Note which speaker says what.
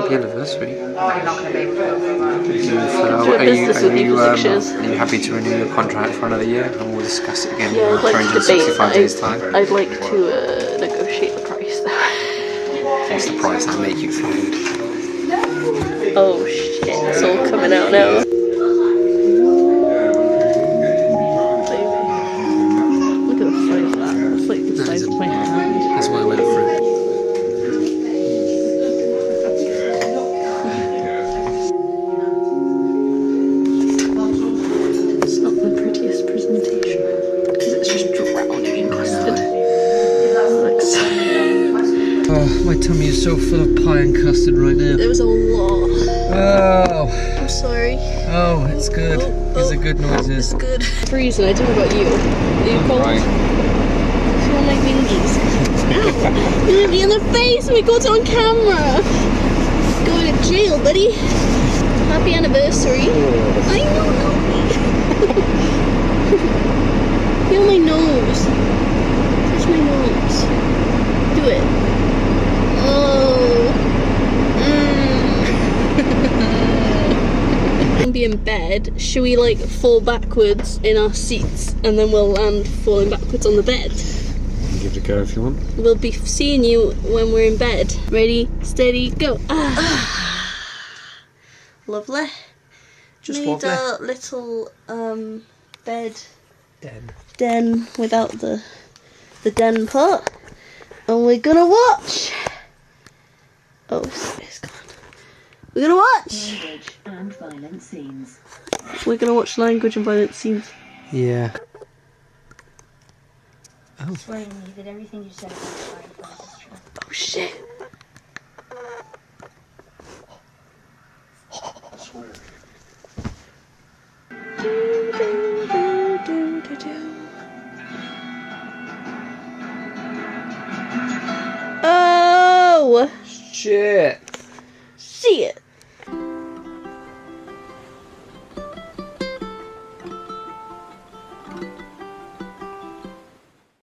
Speaker 1: happy anniversary.
Speaker 2: I'm not going to be able to.
Speaker 1: Are you happy to renew your contract for another year? And we'll discuss it again in
Speaker 3: I'd like to debate
Speaker 1: 365 days time.
Speaker 3: I'd like to negotiate the price though.
Speaker 1: What's the price? I make you food.
Speaker 3: Oh shit, it's all coming out now. Look at the size of that. It's like the size of my hand.
Speaker 1: That's what I went through.
Speaker 3: It's not the prettiest presentation because it's just drowning in custard.
Speaker 1: Oh, my tummy is so full of pie and custard right now.
Speaker 3: There was a lot.
Speaker 1: Oh.
Speaker 3: I'm sorry.
Speaker 1: Oh, it's good. These are good noises.
Speaker 3: It's good. Freezing. I don't know about you. Are you cold?
Speaker 1: Right.
Speaker 3: Feel my fingies. Ow! You hit me in the face and we got it on camera. Going to jail, buddy. Happy anniversary. I know, help me. Feel my nose. Touch my nose. Do it. Oh. We'll be in bed. Should we like fall backwards in our seats and then we'll land falling backwards on the bed?
Speaker 1: Give it a go if you want.
Speaker 3: We'll be seeing you when we're in bed. Ready, steady, go. Lovely.
Speaker 1: Just
Speaker 3: Made
Speaker 1: lovely.
Speaker 3: a little bed den without the den part. And we're gonna watch. Oh, it's gone. We're gonna watch.
Speaker 4: Language and violent scenes.
Speaker 3: We're gonna watch language and violent scenes.
Speaker 1: Yeah.
Speaker 4: Swearing me that everything you said about Firefly is true.
Speaker 3: Oh shit. Oh
Speaker 1: Shit.
Speaker 3: shit.